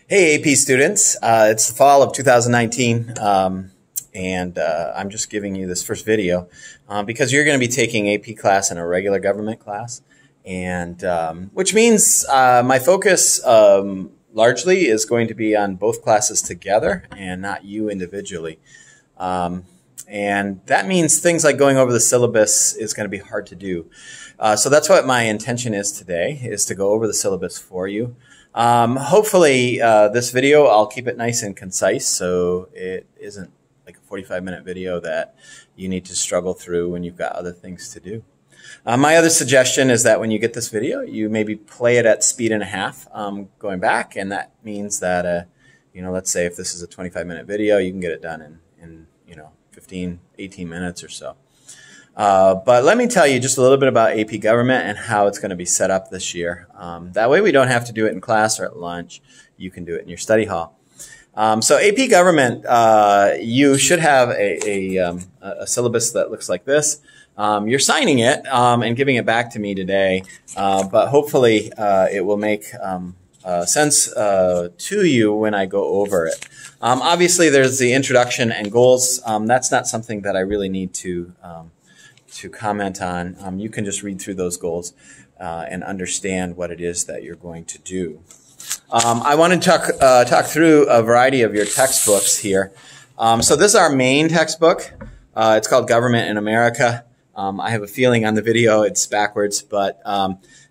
Hey AP students, it's the fall of 2019 and I'm just giving you this first video because you're going to be taking AP class in a regular government class, and which means my focus largely is going to be on both classes together and not you individually. And that means things like going over the syllabus is going to be hard to do. So that's what my intention is today, is to go over the syllabus for you. Hopefully this video, I'll keep it nice and concise so it isn't like a 45-minute video that you need to struggle through when you've got other things to do. My other suggestion is that when you get this video, you maybe play it at speed and a half going back, and that means that, let's say if this is a 25-minute video, you can get it done in 15, 18 minutes or so. But let me tell you just a little bit about AP Government and how it's going to be set up this year. That way we don't have to do it in class or at lunch. You can do it in your study hall. So AP Government, you should have a syllabus that looks like this. You're signing it and giving it back to me today, but hopefully it will make sense to you when I go over it. Obviously, there's the introduction and goals. That's not something that I really need to comment on. You can just read through those goals and understand what it is that you're going to do. I want to talk through a variety of your textbooks here. So this is our main textbook. It's called Government in America. I have a feeling on the video it's backwards, but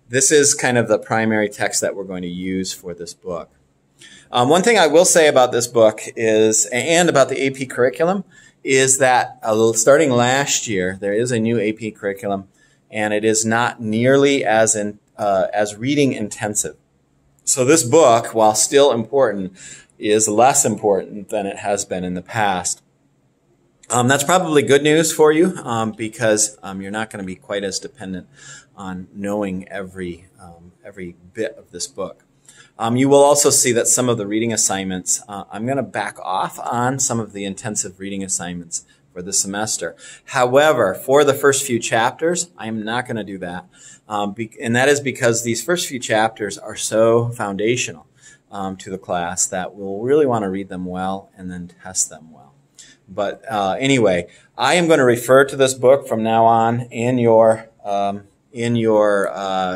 this is kind of the primary text that we're going to use for this book. One thing I will say about this book is, and about the AP curriculum, is that starting last year, there is a new AP curriculum, and it is not nearly as reading intensive. So this book, while still important, is less important than it has been in the past. That's probably good news for you because you're not going to be quite as dependent on knowing every bit of this book. You will also see that some of the reading assignments, I'm going to back off on some of the intensive reading assignments for this semester. However, for the first few chapters, I am not going to do that. And that is because these first few chapters are so foundational to the class that we'll really want to read them well and then test them well. But anyway, I am going to refer to this book from now on in your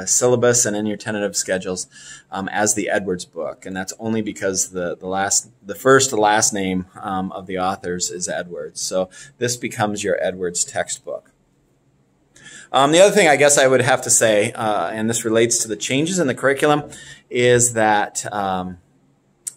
syllabus and in your tentative schedules as the Edwards book, and that's only because the first to last name of the authors is Edwards. So this becomes your Edwards textbook. The other thing I guess I would have to say, and this relates to the changes in the curriculum, is that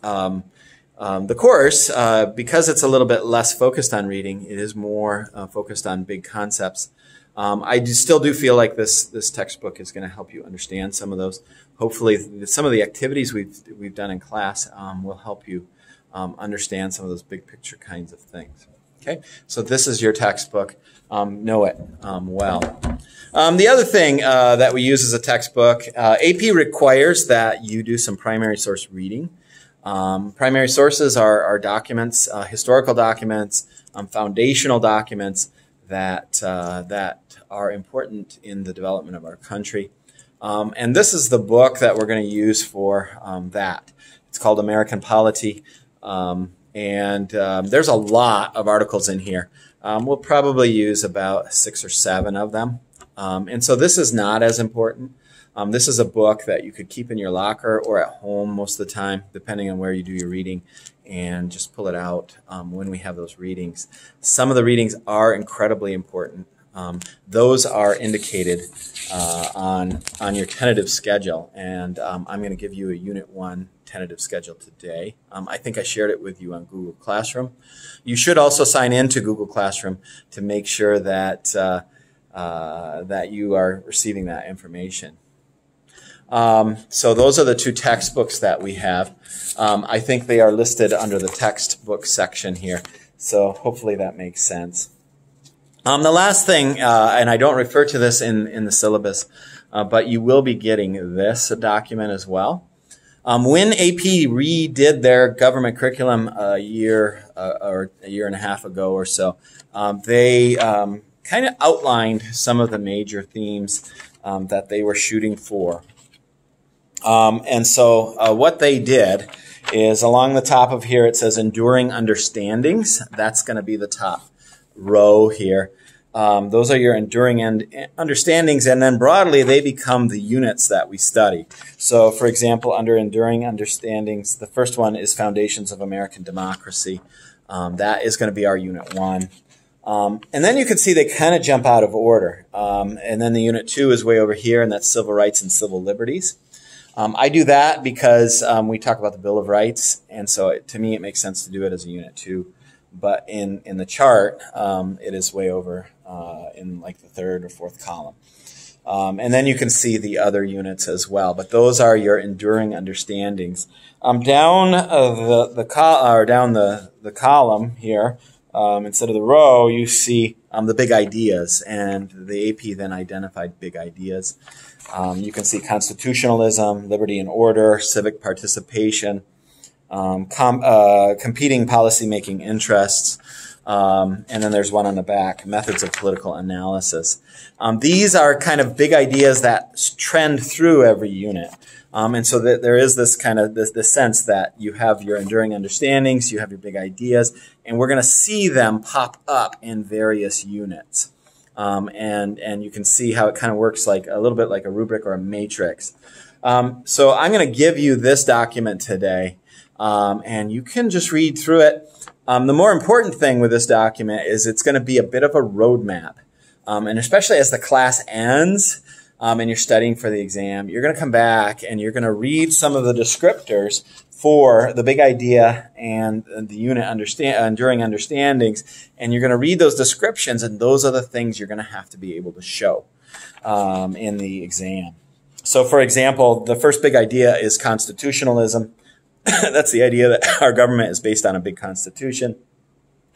the course, because it's a little bit less focused on reading, it is more focused on big concepts. I still do feel like this textbook is going to help you understand some of those. Hopefully, some of the activities we've done in class will help you understand some of those big picture kinds of things. Okay, so this is your textbook. Know it well. The other thing that we use as a textbook, AP requires that you do some primary source reading. Primary sources are documents, historical documents, foundational documents that are important in the development of our country. And this is the book that we're going to use for that. It's called American Polity, and there's a lot of articles in here. We'll probably use about 6 or 7 of them. And so this is not as important. This is a book that you could keep in your locker or at home most of the time, depending on where you do your reading, and just pull it out when we have those readings. Some of the readings are incredibly important. Those are indicated on your tentative schedule, and I'm going to give you a Unit 1 tentative schedule today. I think I shared it with you on Google Classroom. You should also sign in to Google Classroom to make sure that that you are receiving that information. So those are the 2 textbooks that we have. I think they are listed under the textbook section here, so hopefully that makes sense. The last thing, and I don't refer to this in the syllabus, but you will be getting this document as well. When AP redid their government curriculum a year or a year and a half ago or so, they kind of outlined some of the major themes that they were shooting for. And so what they did is along the top of here it says Enduring Understandings. That's going to be the top row here. Those are your enduring understandings, and then broadly they become the units that we study. So, for example, under Enduring Understandings, the first one is Foundations of American Democracy. That is going to be our Unit 1. And then you can see they kind of jump out of order. And then the Unit 2 is way over here, and that's Civil Rights and Civil Liberties. I do that because we talk about the Bill of Rights, and so to me it makes sense to do it as a Unit 2. But in the chart, it is way over in like the third or fourth column. And then you can see the other units as well. But those are your enduring understandings. Down the column here, instead of the row, you see the big ideas. And the AP then identified big ideas. You can see constitutionalism, liberty and order, civic participation, competing policymaking interests, and then there's one on the back, methods of political analysis. These are kind of big ideas that trend through every unit. And so that there is this kind of this sense that you have your enduring understandings, you have your big ideas, and we're going to see them pop up in various units. And you can see how it kind of works like a little bit like a rubric or a matrix. So I'm going to give you this document today. And you can just read through it. The more important thing with this document is it's going to be a bit of a roadmap. And especially as the class ends and you're studying for the exam, you're going to come back and you're going to read some of the descriptors for the big idea and the unit enduring understandings. And you're going to read those descriptions, and those are the things you're going to have to be able to show in the exam. So, for example, the first big idea is constitutionalism. That's the idea that our government is based on a big constitution.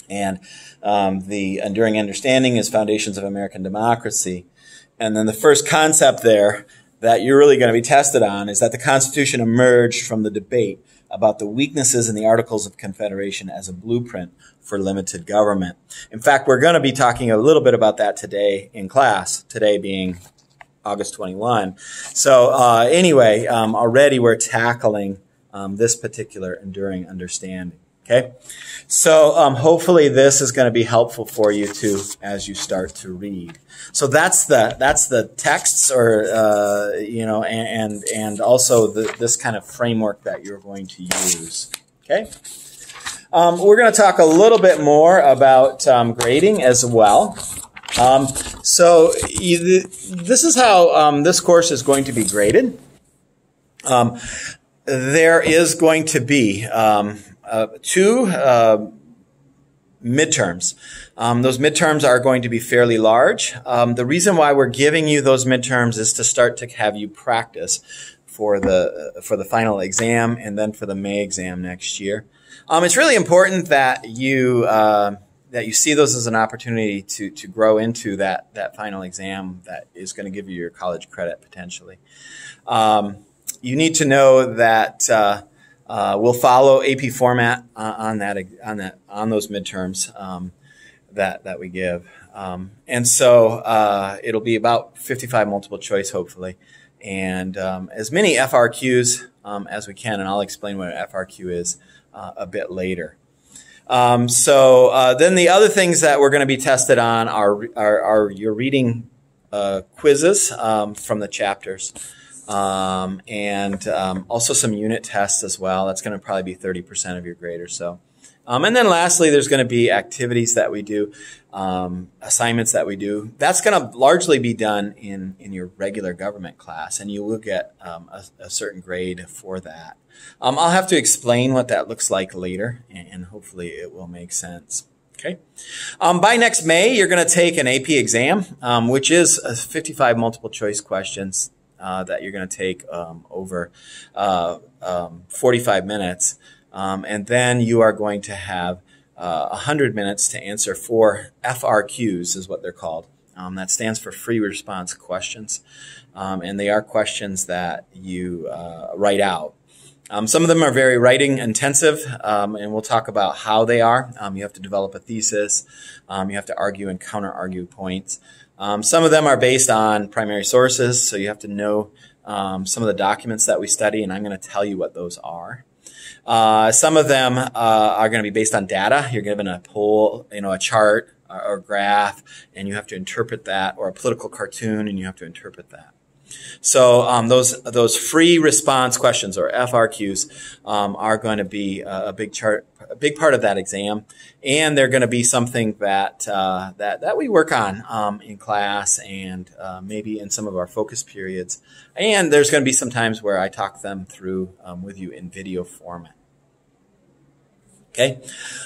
And the enduring understanding is Foundations of American Democracy. And then the first concept there that you're really going to be tested on is that the Constitution emerged from the debate about the weaknesses in the Articles of Confederation as a blueprint for limited government. In fact, we're going to be talking a little bit about that today in class, today being August 21. So anyway, already we're tackling this particular enduring understanding. Okay, so hopefully this is going to be helpful for you too as you start to read. So that's the texts, or and also this kind of framework that you're going to use. Okay, we're going to talk a little bit more about grading as well. So this is how this course is going to be graded. There is going to be two midterms. Those midterms are going to be fairly large. The reason why we're giving you those midterms is to start to have you practice for the final exam and then for the May exam next year. It's really important that you see those as an opportunity to grow into that final exam that is going to give you your college credit potentially. You need to know that we'll follow AP format on those midterms that we give, and so it'll be about 55 multiple choice, hopefully, and as many FRQs as we can, and I'll explain what an FRQ is a bit later. So then the other things that we're going to be tested on are your reading quizzes from the chapters. And also some unit tests as well. That's going to probably be 30% of your grade or so. And then lastly, there's going to be activities that we do, assignments that we do. That's going to largely be done in your regular government class, and you will get a certain grade for that. I'll have to explain what that looks like later, and hopefully it will make sense. Okay. By next May, you're going to take an AP exam, which is 55 multiple choice questions. That you're going to take over 45 minutes. And then you are going to have 100 minutes to answer 4 FRQs is what they're called. That stands for free response questions. And they are questions that you write out. Some of them are very writing intensive, and we'll talk about how they are. You have to develop a thesis. You have to argue and counter-argue points. Some of them are based on primary sources, so you have to know some of the documents that we study, and I'm going to tell you what those are. Some of them are going to be based on data. You're given a poll, a chart or graph, and you have to interpret that, or a political cartoon, and you have to interpret that. So those free response questions, or FRQs, are going to be a big part of that exam, and they're going to be something that that we work on in class, and maybe in some of our focus periods. And there's going to be some times where I talk them through with you in video format. Okay.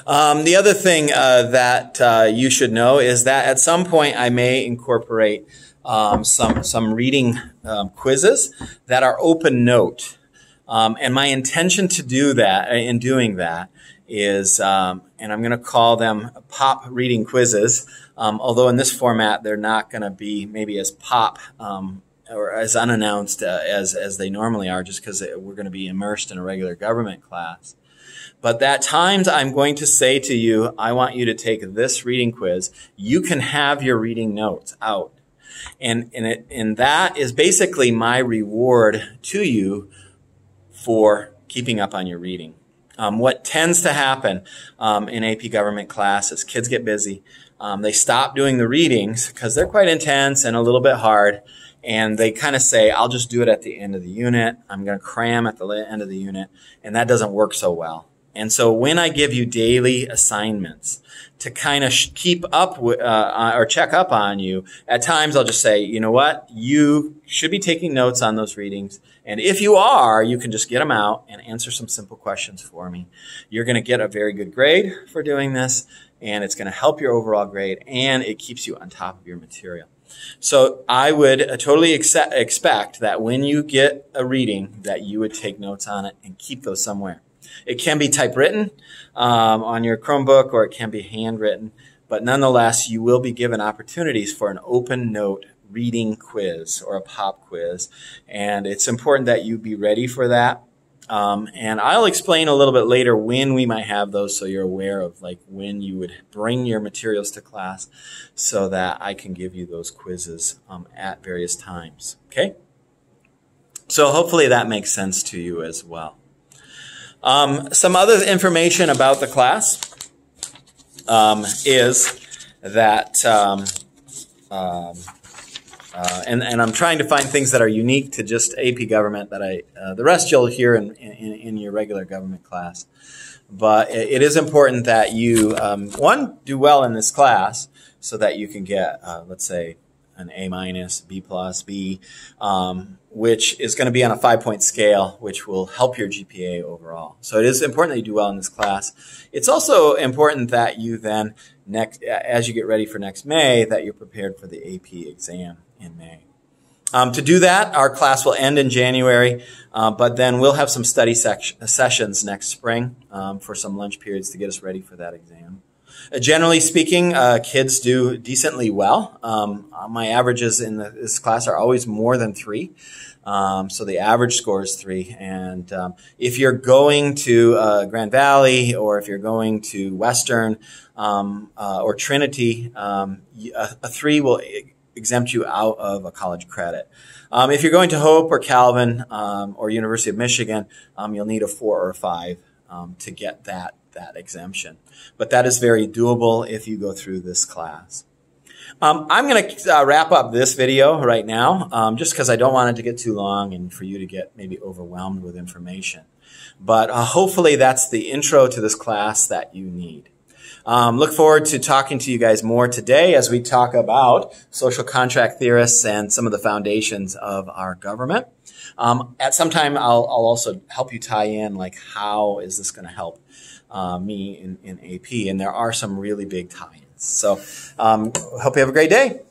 The other thing that you should know is that at some point I may incorporate some reading quizzes that are open note, and my intention to do that, in doing that, is, and I'm going to call them pop reading quizzes, although in this format they're not going to be maybe as pop or as unannounced as they normally are, just because we're going to be immersed in a regular government class. But at times I'm going to say to you, I want you to take this reading quiz. You can have your reading notes out. And that is basically my reward to you for keeping up on your reading. What tends to happen in AP government class is kids get busy. They stop doing the readings because they're quite intense and a little bit hard. And they kind of say, I'll just do it at the end of the unit. I'm going to cram at the end of the unit. And that doesn't work so well. And so when I give you daily assignments to kind of keep up with, or check up on you, at times I'll just say, you know what, you should be taking notes on those readings. And if you are, you can just get them out and answer some simple questions for me. You're going to get a very good grade for doing this, and it's going to help your overall grade, and it keeps you on top of your material. So I would totally expect that when you get a reading that you would take notes on it and keep those somewhere. It can be typewritten on your Chromebook, or it can be handwritten, but nonetheless, you will be given opportunities for an open note reading quiz or a pop quiz, and it's important that you be ready for that. And I'll explain a little bit later when we might have those, so you're aware of like when you would bring your materials to class, so that I can give you those quizzes at various times. Okay? So hopefully that makes sense to you as well. Some other information about the class is that, and I'm trying to find things that are unique to just AP government that the rest you'll hear in your regular government class. But it is important that you, one, do well in this class so that you can get, let's say, an A-, B+, B, which is going to be on a 5-point scale, which will help your GPA overall. So it is important that you do well in this class. It's also important that you then, as you get ready for next May, that you're prepared for the AP exam in May. To do that, our class will end in January, but then we'll have some study sessions next spring for some lunch periods to get us ready for that exam. Generally speaking, kids do decently well. My averages in this class are always more than 3. So the average score is 3. And if you're going to Grand Valley, or if you're going to Western or Trinity, a 3 will exempt you out of a college credit. If you're going to Hope or Calvin or University of Michigan, you'll need a 4 or a 5 to get that exemption. But that is very doable if you go through this class. I'm going to wrap up this video right now, just because I don't want it to get too long and for you to get maybe overwhelmed with information. But hopefully that's the intro to this class that you need. Look forward to talking to you guys more today as we talk about social contract theorists and some of the foundations of our government. At some time, I'll also help you tie in, like, how is this going to help me in AP? And there are some really big tie-ins. So hope you have a great day.